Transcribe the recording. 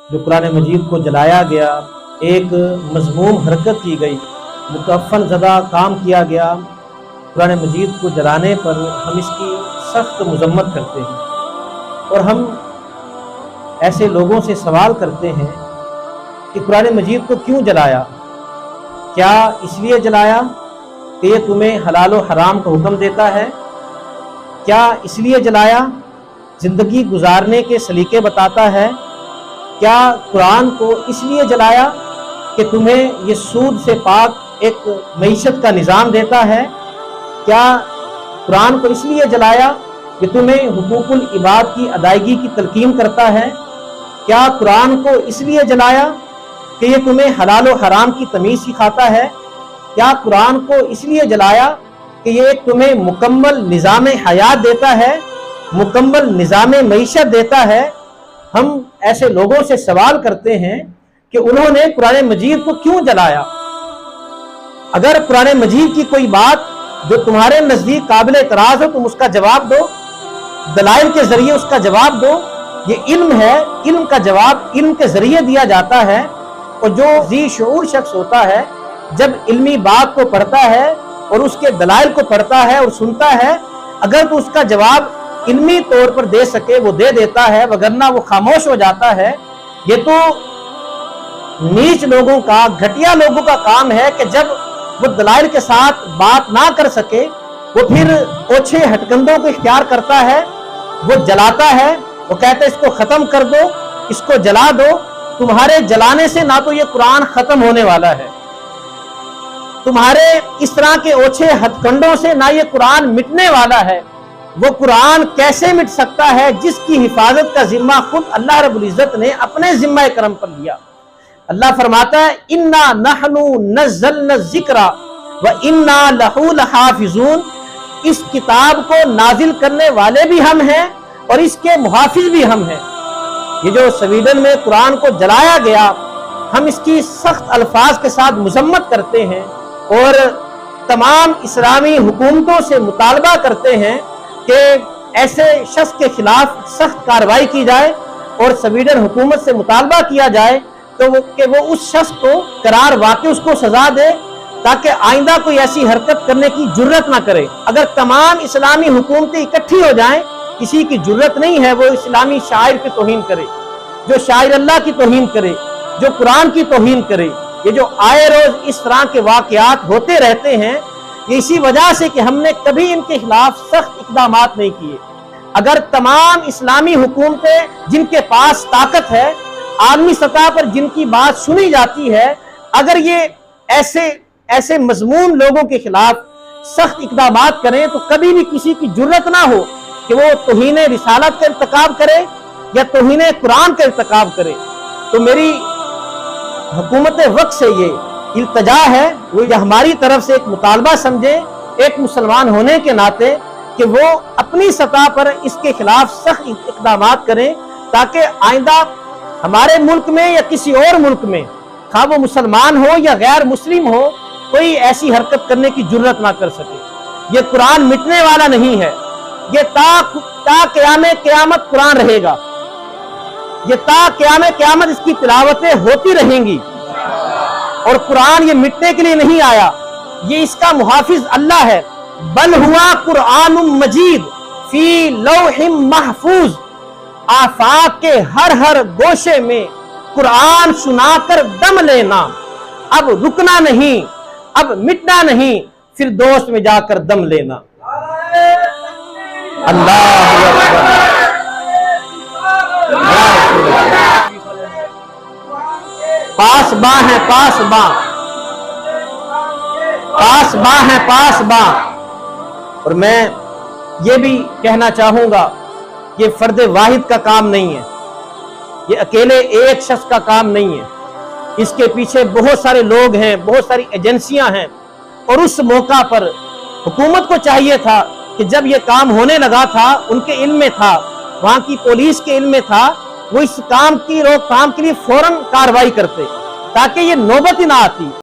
جو कुरान मजीद को जलाया गया, एक मज़मूम हरकत की गई, मुकफ़्फ़न ज़दा काम किया गया। कुरान मजीद को जलाने पर हम इसकी सख्त मज़म्मत करते हैं और हम ऐसे लोगों से सवाल करते हैं कि कुरान मजीद को क्यों जलाया? क्या इसलिए जलाया कि ये तुम्हें हलाल व हराम का हुक्म देता है? क्या इसलिए जलाया ज़िंदगी गुजारने के सलीके बताता है? क्या कुरान को इसलिए जलाया कि तुम्हें ये सूद से पाक एक मईशत का निज़ाम देता है? क्या कुरान को इसलिए जलाया कि तुम्हें हुकूकुल इबाद की अदायगी की तलकीन करता है? क्या कुरान को इसलिए जलाया कि ये तुम्हें हलाल व हराम की तमीज़ सिखाता है? क्या कुरान को इसलिए जलाया कि ये तुम्हें मुकम्मल निज़ाम हयात देता है, मुकम्मल निज़ाम मईशत देता है? हम ऐसे लोगों से सवाल करते हैं कि उन्होंने कुरान मजीद को क्यों जलाया। अगर कुरान मजीद की कोई बात जो तुम्हारे नज़दीक काबिल एतराज़ हो, तुम उसका जवाब दो, दलाइल के ज़रिए उसका जवाब दो। ये इल्म है, इल्म का जवाब इल्म के ज़रिए दिया जाता है। और जो ज़ी शऊर शख्स होता है, जब इल्मी बात को पढ़ता है और उसके दलाइल को पढ़ता है और सुनता है, अगर तो उसका जवाब इल्मी तौर पर दे सके वो दे देता है, वगरना वो खामोश हो जाता है। ये तो नीच लोगों का, घटिया लोगों का काम है कि जब वो दलाइल के साथ बात ना कर सके वो फिर ओछे हटकंदों को इख्तियार करता है, वो जलाता है, वो कहता है इसको खत्म कर दो, इसको जला दो। तुम्हारे जलाने से ना तो ये कुरान खत्म होने वाला है, तुम्हारे इस तरह के ओछे हथकंडों से ना ये कुरान मिटने वाला है। वो कुरान कैसे मिट सकता है जिसकी हिफाजत का जिम्मा खुद अल्लाह रब्बुल इज्जत ने अपने जिम्मा करम पर लिया। अल्लाह फरमाता है इन्ना नहनु नज़्ज़लना ज़िक्रा व इन्ना लहू लहाफ़िज़ून। इस किताब को नाजिल करने वाले भी हम हैं और इसके मुहाफिज भी हम हैं। ये जो स्वीडन में कुरान को जलाया गया, हम इसकी सख्त अल्फाज के साथ मज़म्मत करते हैं और तमाम इस्लामी हुकूमतों से मुतालबा करते हैं कि ऐसे शख्स के खिलाफ सख्त कार्रवाई की जाए और स्वीडन हुकूमत से मुतालबा किया जाए तो वो उस शख्स को करार वाकई उसको सजा दे, ताकि आइंदा कोई ऐसी हरकत करने की जुर्रत ना करे। अगर तमाम इस्लामी हुकूमतें इकट्ठी हो जाएं, किसी की जुर्रत नहीं है वो इस्लामी शायर की तौहीन करे, जो शायर अल्लाह की तौहीन करे, जो कुरान की तौहीन करे। ये जो आए रोज इस तरह के वाकयात होते रहते हैं, ये इसी वजह से कि हमने कभी इनके खिलाफ सख्त इक़दामात नहीं किए। अगर तमाम इस्लामी हुकूमतें जिनके पास ताकत है, आलमी सतह पर जिनकी बात सुनी जाती है, अगर ये ऐसे मजमून लोगों के खिलाफ सख्त इक़दामात करें तो कभी भी किसी की जुर्रत ना हो कि वो तौहीन रिसालत का इर्तिकाब करे या तौहीन कुरान का इर्तिकाब करे। तो मेरी हुकूमत वक्त से ये इल्तजा है, वो हमारी तरफ से एक मुतालबा समझे एक मुसलमान होने के नाते कि वो अपनी सतह पर इसके खिलाफ सख्त इक़दामात करें, ताकि आइंदा हमारे मुल्क में या किसी और मुल्क में, खा वो मुसलमान हो या गैर मुस्लिम हो, कोई ऐसी हरकत करने की जुर्रत ना कर सके। ये कुरान मिटने वाला नहीं है, ये ता क़यामत कुरान रहेगा, ये ता क़यामत इसकी तिलावतें होती रहेंगी। और कुरान ये मिटने के लिए नहीं आया, ये इसका मुहाफिज अल्लाह है। बल हुआ कुरान मजीद फी लौहिम महफूज। आफाक के हर गोशे में कुरान सुनाकर दम लेना, अब रुकना नहीं, अब मिटना नहीं, फिर दोस्त में जाकर दम लेना। अल्लाह पास बा है, पास बा, पास बा है, पास बा। और मैं ये भी कहना चाहूंगा, ये फर्द वाहिद का काम नहीं है, ये अकेले एक शख्स का काम नहीं है, इसके पीछे बहुत सारे लोग हैं, बहुत सारी एजेंसियां हैं। और उस मौका पर हुकूमत को चाहिए था कि जब ये काम होने लगा था, उनके इल्म में था, वहां की पुलिस के इल्म में था, वो इस काम की रोकथाम के लिए फौरन कार्रवाई करते ताकि ये नौबत ही ना आती।